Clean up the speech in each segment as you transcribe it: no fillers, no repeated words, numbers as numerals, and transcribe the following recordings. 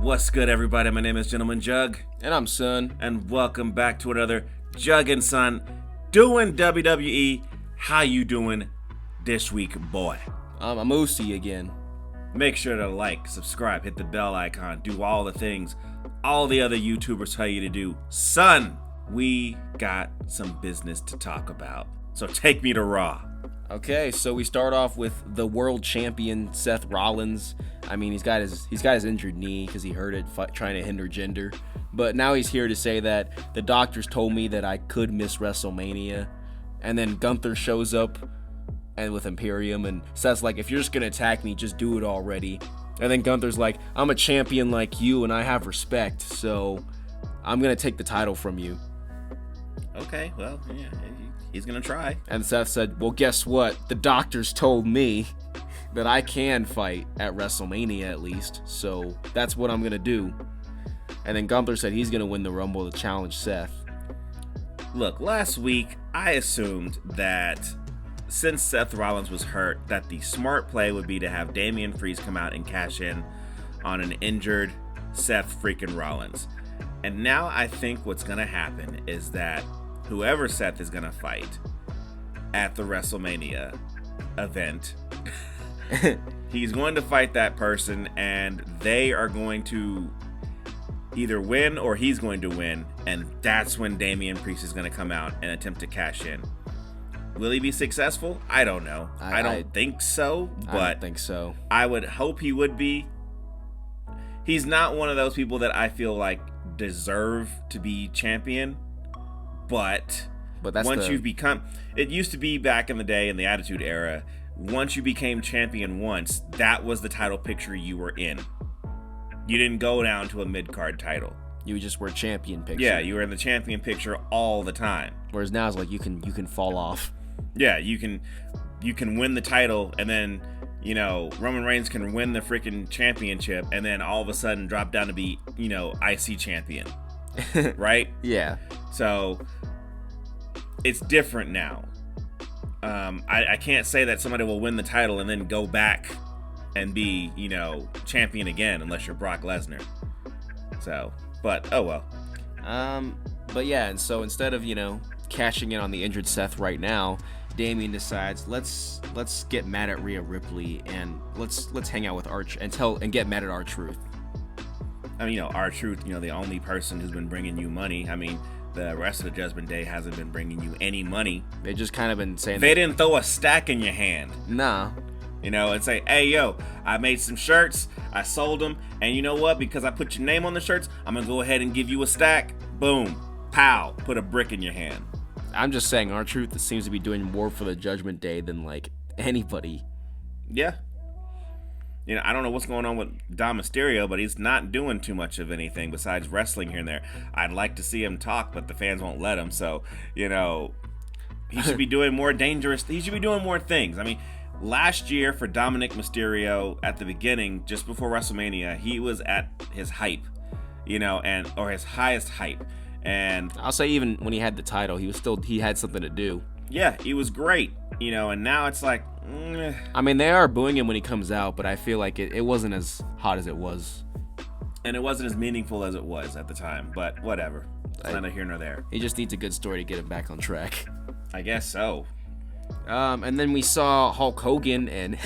What's good, everybody? My name is Gentleman Jugg. And I'm Son. And welcome back to another Jugg and Son doing WWE. How you doing this week, boy? I'm Usi again. Make sure to like, subscribe, hit the bell icon, do all the things all the other YouTubers tell you to do. Son, we got some business to talk about. So take me to Raw. Okay, so we start off with the world champion Seth Rollins. I mean, he's got his injured knee because he hurt it trying to hinder gender. But now he's here to say that the doctors told me that I could miss WrestleMania. And then Gunther shows up and with Imperium, and Seth's like, if you're just gonna attack me, just do it already. And then Gunther's like, I'm a champion like you and I have respect, so I'm gonna take the title from you. Okay, well, yeah, he's gonna try. And Seth said, well, guess what? The doctors told me that I can fight at WrestleMania at least, so that's what I'm gonna do. And then Gunther said he's gonna win the Rumble to challenge Seth. Look, last week I assumed that since Seth Rollins was hurt, that the smart play would be to have Damian Priest come out and cash in on an injured Seth freaking Rollins. And now I think what's gonna happen is that whoever Seth is gonna fight at the WrestleMania event, he's going to fight that person, and they are going to either win or he's going to win, and that's when Damian Priest is going to come out and attempt to cash in. Will he be successful? I don't know. I don't think so, but I don't think so. I would hope he would be. He's not one of those people that I feel like deserve to be champion, but that's once you've become, it used to be back in the day in the Attitude Era, once you became champion once, that was the title picture you were in. You didn't go down to a mid-card title. You just were champion picture. Yeah, you were in the champion picture all the time. Whereas now it's like you can fall off. Yeah, you can win the title, and then, you know, Roman Reigns can win the freaking championship and then all of a sudden drop down to be, you know, IC champion. Right? Yeah. So it's different now. I can't say that somebody will win the title and then go back and be, you know, champion again unless you're Brock Lesnar. So, but oh well. But yeah, and so instead of, you know, cashing in on the injured Seth right now, Damian decides let's get mad at Rhea Ripley and let's hang out with Arch and get mad at R-Truth. I mean, you know, R-Truth, you know, the only person who's been bringing you money. I mean, the rest of the Judgment Day hasn't been bringing you any money. They just kind of been saying they didn't throw a stack in your hand. Nah. You know, and say, hey, yo, I made some shirts, I sold them, and you know what? Because I put your name on the shirts, I'm going to go ahead and give you a stack. Boom. Pow. Put a brick in your hand. I'm just saying, R-Truth seems to be doing more for the Judgment Day than, like, anybody. Yeah. You know, I don't know what's going on with Dom Mysterio, but he's not doing too much of anything besides wrestling here and there. I'd like to see him talk, but the fans won't let him. So, you know, he should be doing more dangerous. He should be doing more things. I mean, last year for Dominic Mysterio at the beginning, just before WrestleMania, he was at his hype, you know, or his highest hype. And I'll say even when he had the title, he had something to do. Yeah, he was great, you know, and now it's like, I mean, they are booing him when he comes out, but I feel like it wasn't as hot as it was. And it wasn't as meaningful as it was at the time, but whatever. It's neither here nor there. He just needs a good story to get him back on track. I guess so. And then we saw Hulk Hogan, and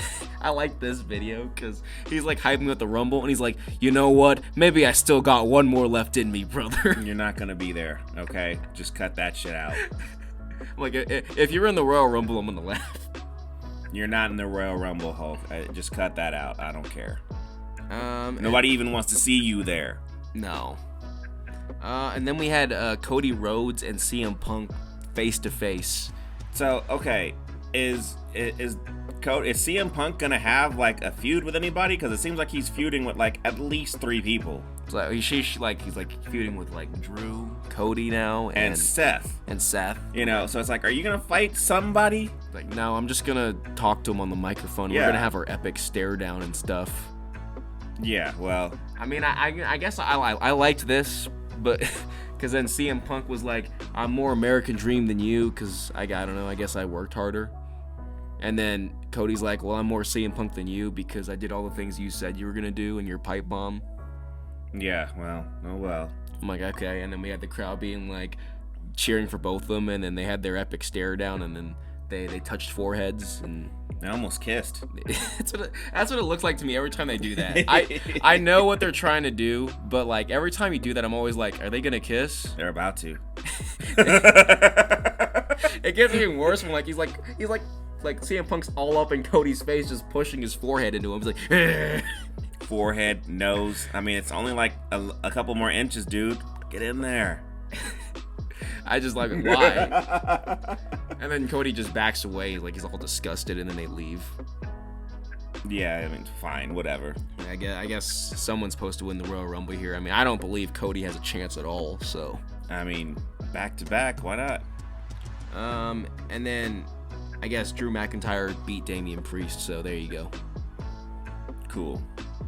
I like this video because he's like hyping up the Rumble, and he's like, you know what? Maybe I still got one more left in me, brother. You're not gonna be there, okay? Just cut that shit out. Like, if you're in the Royal Rumble, I'm gonna laugh. You're not in the Royal Rumble, Hulk. Just cut that out. I don't care. Nobody even wants to see you there. No. And then we had Cody Rhodes and CM Punk face to face. So, okay, is CM Punk gonna have like a feud with anybody? Because it seems like he's feuding with like at least 3 people. So he's like feuding with like Drew, Cody now, and Seth. You know, so it's like, are you gonna fight somebody? Like, no, I'm just gonna talk to him on the microphone. Yeah. We're gonna have our epic stare down and stuff. Yeah, well, I mean, I guess I liked this, but because then CM Punk was like, I'm more American Dream than you, because I don't know, I guess I worked harder. And then Cody's like, well, I'm more CM Punk than you because I did all the things you said you were gonna do in your pipe bomb. Yeah, well, oh well. I'm like, okay. And then we had the crowd being like cheering for both of them, and then they had their epic stare down, and then they touched foreheads, and They almost kissed. that's what it looks like to me every time they do that. I know what they're trying to do, but like every time you do that, I'm always like, are they gonna kiss? They're about to. It gets even worse when he's like CM Punk's all up in Cody's face, just pushing his forehead into him. He's like, Forehead, nose. I mean, it's only like a couple more inches, dude. Get in there. I just like, why? And then Cody just backs away, like he's all disgusted, and then they leave. Yeah, I mean, fine, whatever. I guess someone's supposed to win the Royal Rumble here. I mean, I don't believe Cody has a chance at all. So. I mean, back to back, why not? And then I guess Drew McIntyre beat Damian Priest. So there you go. Cool.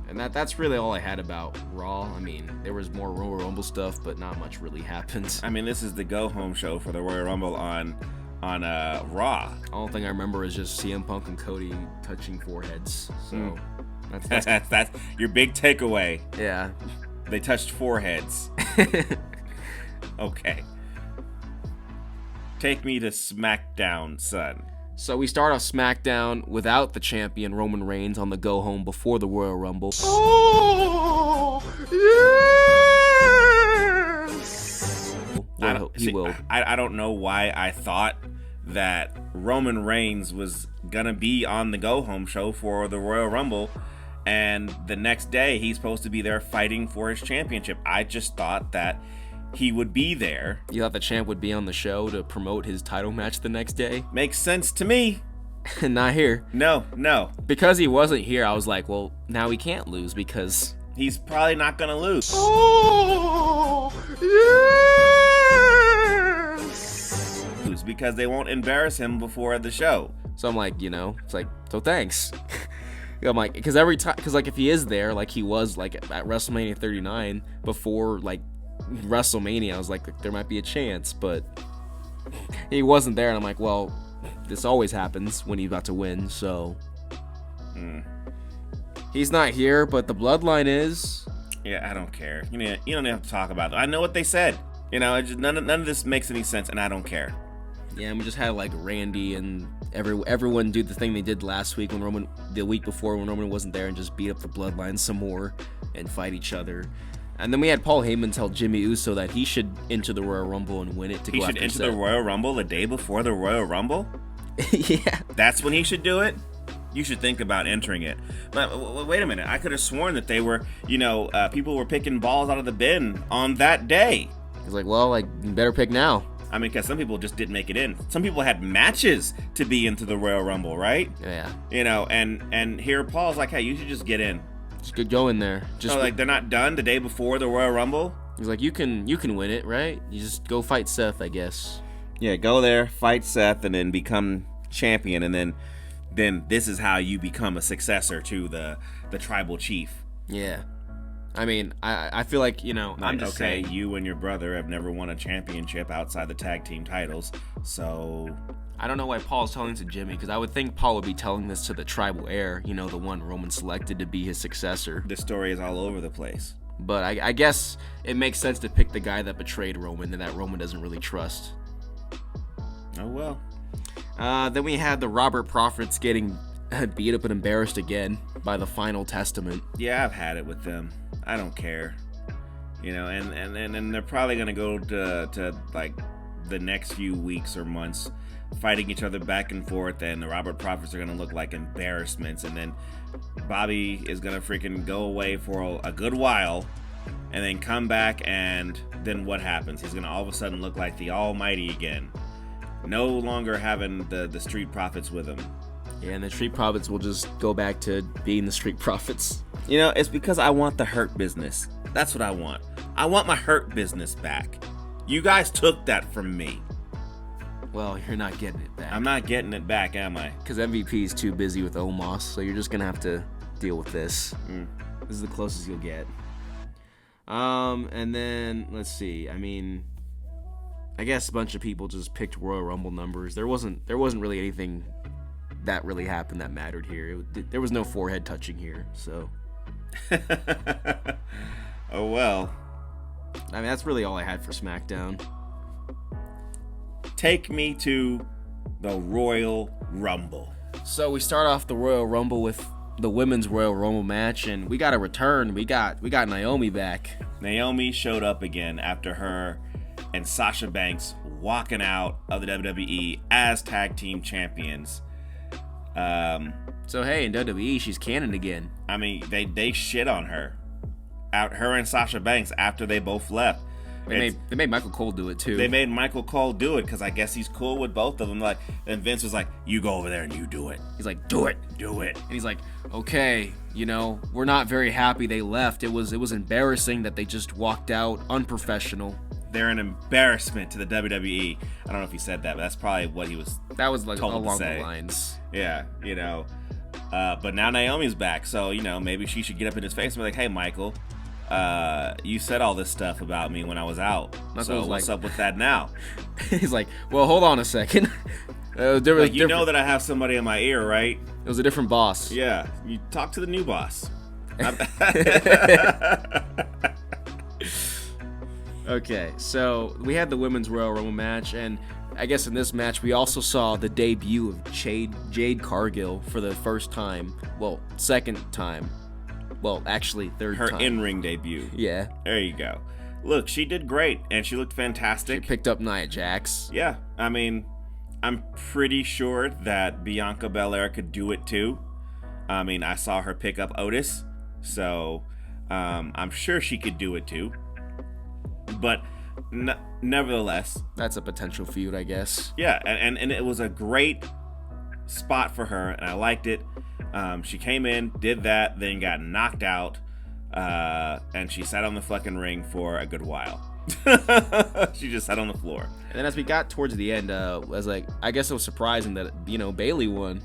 And that's really all I had about Raw. I mean, there was more Royal Rumble stuff, but not much really happened. I mean, this is the go-home show for the Royal Rumble on Raw. All thing I remember is just CM Punk and Cody touching foreheads. So that's your big takeaway. Yeah. They touched foreheads. Okay. Take me to Smackdown, son. So we start off SmackDown without the champion Roman Reigns on the go home before the Royal Rumble. Oh, yes! I don't know why I thought that Roman Reigns was gonna be on the go home show for the Royal Rumble, and the next day he's supposed to be there fighting for his championship. I just thought that he would be there. You thought the champ would be on the show to promote his title match the next day? Makes sense to me. Not here. No. Because he wasn't here, I was like, well, now he can't lose because... He's probably not going to lose. Oh, yes! Because they won't embarrass him before the show. So I'm like, it's like, so thanks. I'm like, because every time, if he is there, like he was like at WrestleMania 39 before like WrestleMania, I was like, there might be a chance, but he wasn't there, and I'm like, well, this always happens when he's about to win, so he's not here, but the bloodline is. Yeah, I don't care. You don't have to talk about it. I know what they said. None of this makes any sense, and I don't care. Yeah, and we just had like Randy and everyone do the thing they did last week the week before when Roman wasn't there, and just beat up the bloodline some more and fight each other. And then we had Paul Heyman tell Jimmy Uso that he should enter the Royal Rumble and win it to go after Seth. He should enter the Royal Rumble the day before the Royal Rumble? Yeah. That's when he should do it? You should think about entering it. But wait a minute. I could have sworn that they were, people were picking balls out of the bin on that day. He's like, well, you better pick now. I mean, because some people just didn't make it in. Some people had matches to be into the Royal Rumble, right? Yeah. And here Paul's like, hey, you should just get in. Just go in there. They're not done the day before the Royal Rumble? He's like, you can win it, right? You just go fight Seth, I guess. Yeah, go there, fight Seth, and then become champion, and then this is how you become a successor to the tribal chief. Yeah. I mean, I feel like, I'm just saying. You and your brother have never won a championship outside the tag team titles, so... I don't know why Paul's telling this to Jimmy, because I would think Paul would be telling this to the tribal heir, the one Roman selected to be his successor. The story is all over the place. But I guess it makes sense to pick the guy that betrayed Roman and that Roman doesn't really trust. Oh, well. Then we had the Robert Prophets getting beat up and embarrassed again by the Final Testament. Yeah, I've had it with them. I don't care. And they're probably going to go to like the next few weeks or months fighting each other back and forth, and the Robert Prophets are going to look like embarrassments, and then Bobby is going to freaking go away for a good while and then come back, and then what happens? He's going to all of a sudden look like the Almighty again, no longer having the Street Profits with him. Yeah, and the Street Profits will just go back to being the Street Profits. It's because I want the Hurt Business. That's what I want. I want my Hurt Business back. You guys took that from me. Well, you're not getting it back. I'm not getting it back, am I? Because MVP is too busy with Omos, so you're just going to have to deal with this. This is the closest you'll get. And then, let's see. I mean, I guess a bunch of people just picked Royal Rumble numbers. There wasn't really anything that really happened that mattered here. There was no forehead touching here, so... Oh well. I mean, that's really all I had for SmackDown. Take me to the Royal Rumble. So we start off the Royal Rumble with the women's Royal Rumble match, and we got a return. We got Naomi back. Naomi showed up again after her and Sasha Banks walking out of the WWE as tag team champions. So hey, in WWE, she's canon again. I mean, they shit on her. Her and Sasha Banks after they both left. They made Michael Cole do it too. They made Michael Cole do it because I guess he's cool with both of them. Like, and Vince was like, "You go over there and you do it." He's like, "Do it, do it." And he's like, "Okay, we're not very happy they left. It was embarrassing that they just walked out, unprofessional. They're an embarrassment to the WWE." I don't know if he said that, but that's probably what he was. That was like told along to say. the lines. Yeah, but now Naomi's back, so maybe she should get up in his face and be like, "Hey, Michael, you said all this stuff about me when I was out. So what's up with that now?" He's like, "Well, hold on a second. You know that I have somebody in my ear, right? It was a different boss." Yeah, you talk to the new boss. Okay, so we had the women's Royal Rumble match, and I guess in this match we also saw the debut of Jade Cargill for the first time. Well, second time. Well, actually, third time. Her in-ring debut. Yeah. There you go. Look, she did great, and she looked fantastic. She picked up Nia Jax. Yeah, I mean, I'm pretty sure that Bianca Belair could do it too. I mean, I saw her pick up Otis, so I'm sure she could do it too. But nevertheless, that's a potential feud, I guess. Yeah, and it was a great spot for her, and I liked it. She came in, did that, then got knocked out, and she sat on the fucking ring for a good while. She just sat on the floor. And then as we got towards the end, I guess it was surprising that Bayley won.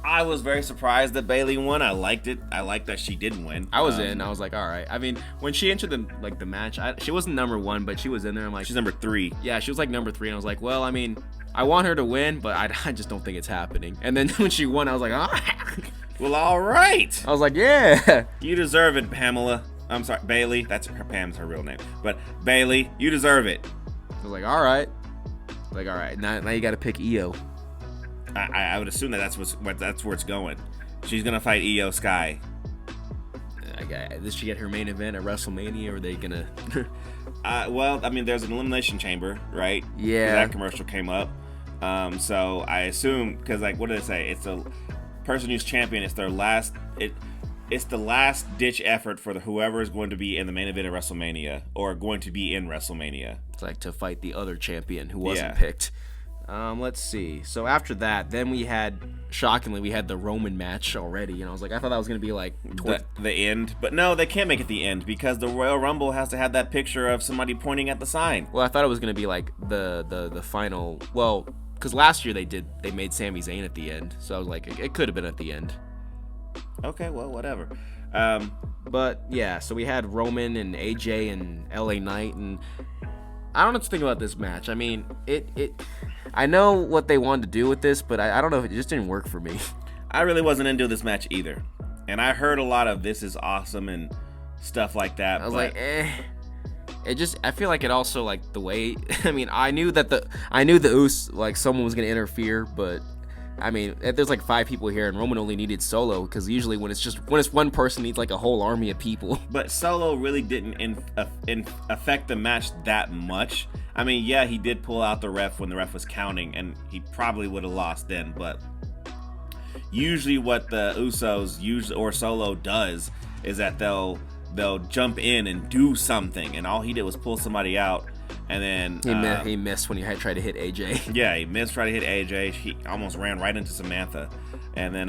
I was very surprised that Bayley won. I liked it. I liked that she did win. I was in. I was like, all right. I mean, when she entered the match, she wasn't number 1, but she was in there. I'm like, she's number 3. Yeah, she was like number 3, and I was like, well, I mean, I want her to win, but I just don't think it's happening. And then when she won, I was like, well, all right. I was like, yeah. You deserve it, Pamela. I'm sorry, Bayley. Pam's her real name. But Bayley, you deserve it. I was like, all right. Now you got to pick Io. I would assume that's where it's going. She's gonna fight Io Sky. Did she get her main event at WrestleMania, or are they gonna? Well, I mean, there's an elimination chamber, right? Yeah. That commercial came up. So I assume, because what did it say? It's a person who's champion. It's their last. It's the last ditch effort for whoever is going to be in the main event of WrestleMania or going to be in WrestleMania. It's like to fight the other champion who wasn't picked. Let's see. So after that, then shockingly, we had the Roman match already. And I thought that was going to be like the end. But no, they can't make it the end because the Royal Rumble has to have that picture of somebody pointing at the sign. Well, I thought it was going to be like the final. Well, because last year they made Sami Zayn at the end. So I was like, it could have been at the end. Okay, well, whatever. But yeah, so we had Roman and AJ and LA Knight, and I don't know what to think about this match. I mean, I know what they wanted to do with this, but I don't know if it just didn't work for me. I really wasn't into this match either. And I heard a lot of this is awesome and stuff like that. I was like, I feel like it also, like, the way, I mean, I knew the Usos, like, someone was going to interfere, but, I mean, there's like 5 people here, and Roman only needed Solo, because usually when it's one person needs like a whole army of people. But Solo really didn't affect the match that much. I mean, yeah, he did pull out the ref when the ref was counting, and he probably would have lost then, but usually what the Usos or Solo does is that they'll jump in and do something, and all he did was pull somebody out. And then he missed when he tried to hit AJ. Yeah, he missed trying to hit AJ. He almost ran right into Samantha. And then,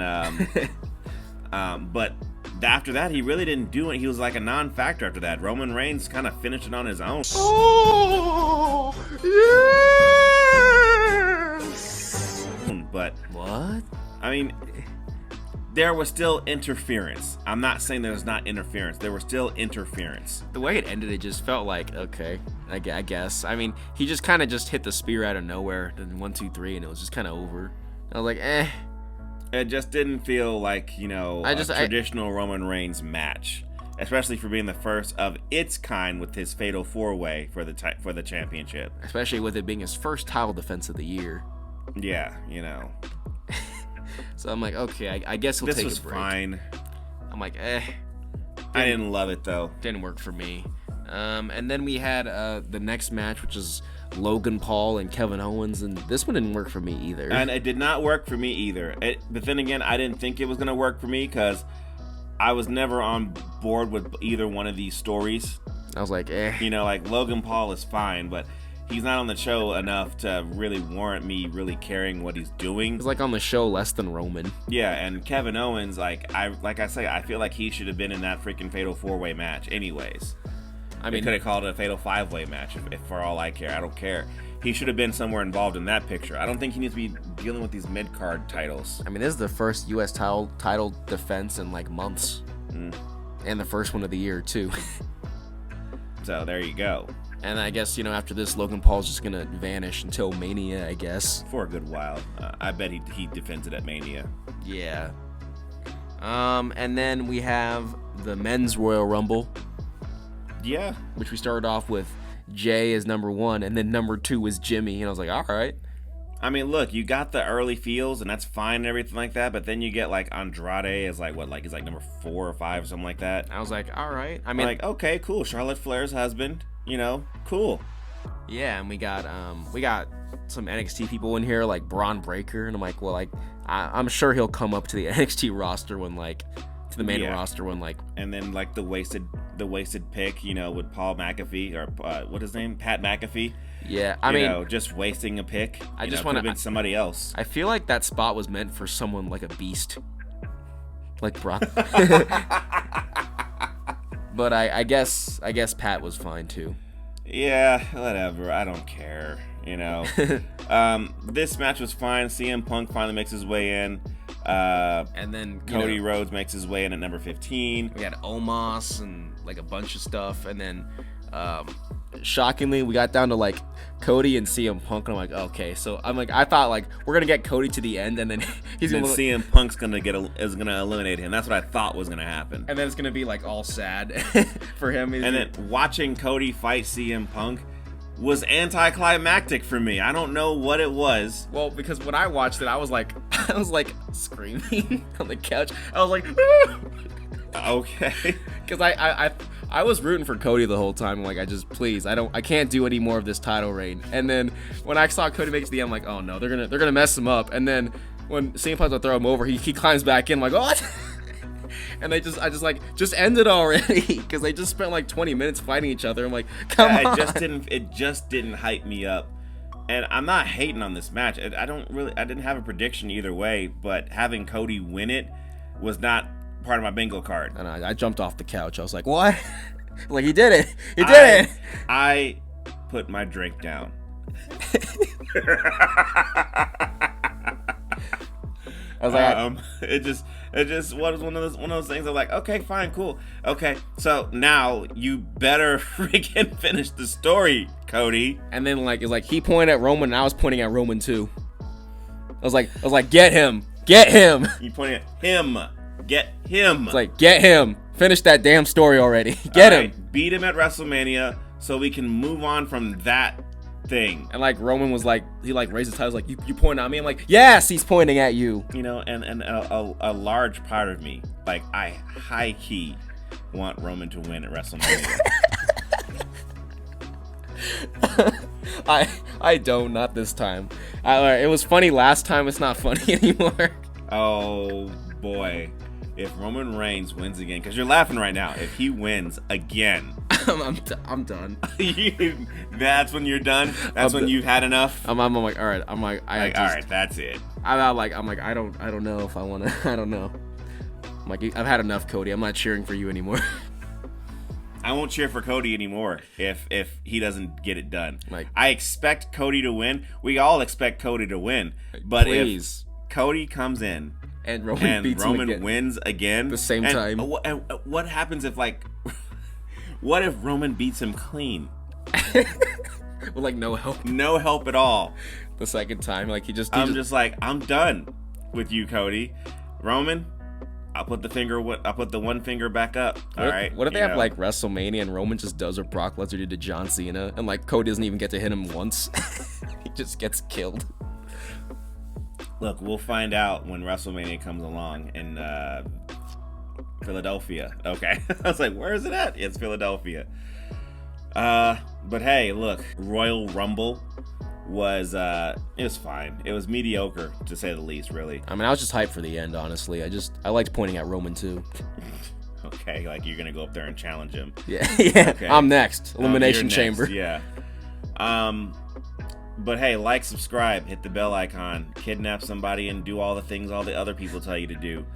but after that, he really didn't do it. He was like a non-factor after that. Roman Reigns kind of finished it on his own. Oh, yes! But what? I mean, there was still interference. I'm not saying there's not interference. There was still interference. The way it ended, it just felt like, okay, I guess. I mean, he just kind of just hit the spear out of nowhere, then 1, 2, 3, and it was just kind of over. I was like, eh. It just didn't feel like, a traditional Roman Reigns match. especially for being the first of its kind with his fatal 4-way for the championship. Especially with it being his first title defense of the year. Yeah, you know. So I'm like, okay, I guess he'll take a break. This was fine. I'm like, I didn't love it though. Didn't work for me. And then we had the next match, which is Logan Paul and Kevin Owens, and this one didn't work for me either. And it did not work for me either. But then again, I didn't think it was going to work for me because I was never on board with either one of these stories. I was like, You know, like Logan Paul is fine, but he's not on the show enough to really warrant me really caring what he's doing. He's like on the show less than Roman. Yeah, and Kevin Owens, like I say, I feel like he should have been in that freaking fatal 4-way match anyways. I mean, could have called it a fatal 5-way match if for all I care. I don't care. He should have been somewhere involved in that picture. I don't think he needs to be dealing with these mid-card titles. I mean, this is the first U.S. title defense in like months. And the first one of the year, too. So there you go. And I guess, after this, Logan Paul's just going to vanish until Mania, I guess. For a good while. I bet he defends it at Mania. Yeah. And then we have the Men's Royal Rumble. Yeah. Which we started off with Jay as number 1, and then number 2 was Jimmy. And I was like, all right. I mean, look, you got the early feels, and that's fine and everything like that, but then you get, like, Andrade as, he's number 4 or 5 or something like that. I was like, all right. I mean, okay, cool. Charlotte Flair's husband, cool. Yeah, and we got some NXT people in here, like Braun Breaker, and I'm like, well, I'm sure he'll come up to the NXT roster when, to the main roster when, and then, the wasted pick, with Paul McAfee, or, what's his name? Pat McAfee. Yeah, I mean, just wasting a pick. I just want to been somebody else. I feel like that spot was meant for someone like a beast, like Brock. But I guess Pat was fine too. Yeah, whatever. I don't care. This match was fine. CM Punk finally makes his way in. And then Cody Rhodes makes his way in at number 15. We got Omos and a bunch of stuff, and then shockingly we got down to Cody and CM Punk, and I'm like, okay, so I thought we're gonna get Cody to the end, and then CM Punk's gonna gonna eliminate him. That's what I thought was gonna happen. And then it's gonna be all sad for him. And then watching Cody fight CM Punk was anticlimactic for me. I don't know what it was. Well, because when I watched it, I was screaming on the couch. I was like, okay, because I was rooting for Cody the whole time. I can't do any more of this title reign. And then when I saw Cody make it to the end, I'm like, oh no, they're gonna mess him up. And then when CM Punk's gonna throw him over, he climbs back in. I'm like, what? And I just end it already, because they just spent 20 minutes fighting each other. I'm like, come on. It just didn't hype me up. And I'm not hating on this match. I didn't have a prediction either way, but having Cody win it was not part of my bingo card. And I jumped off the couch. I was like, what? He did it. He did it. I put my drink down. I was like, it just was one of those things. I'm like, okay, fine, cool. Okay, so now you better freaking finish the story, Cody. And then it's he pointed at Roman, and I was pointing at Roman too. I was like, get him. You pointed at him. Get him. It's get him. Finish that damn story already. Get him. Beat him at WrestleMania so we can move on from that thing. And Roman was he raised his title, you pointing at me. I'm like, yes, he's pointing at you. And a large part of me, I high key want Roman to win at WrestleMania. I don't, not this time. It was funny last time. It's not funny anymore. Oh boy, if Roman Reigns wins again, because you're laughing right now. If he wins again, I'm done. That's when you're done. That's when you've had enough. I'm like, all right. I'm like, all right, that's it. I'm like, I don't know if I want to. I don't know. I'm like, I've had enough, Cody. I'm not cheering for you anymore. I won't cheer for Cody anymore if he doesn't get it done. I expect Cody to win. We all expect Cody to win. But please. If Cody comes in and Roman wins again, the same time. What happens if what if Roman beats him clean? With no help. No help at all. The second time, I'm done with you, Cody. Roman, I'll put the one finger back up. All right. What if they have like WrestleMania and Roman just does what Brock Lesnar did to John Cena, and like Cody doesn't even get to hit him once, he just gets killed. Look, we'll find out when WrestleMania comes along in Philadelphia. Okay. I was like, where is it at? It's Philadelphia. But hey, look, Royal Rumble was it was fine. It was mediocre to say the least, really. I mean, I was just hyped for the end, honestly. I liked pointing at Roman too. Okay, like you're gonna go up there and challenge him. Yeah. Okay. I'm next. Elimination You're Chamber. next, yeah. But hey, like, subscribe, hit the bell icon, kidnap somebody, and do all the things all the other people tell you to do.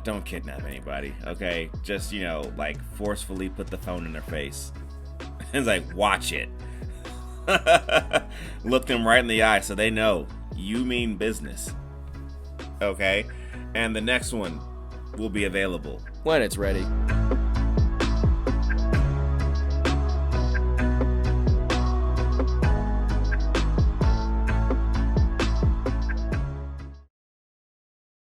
Don't kidnap anybody, okay? Just, like, forcefully put the phone in their face. It's like, watch it. Look them right in the eye so they know you mean business. Okay? And the next one will be available When it's ready.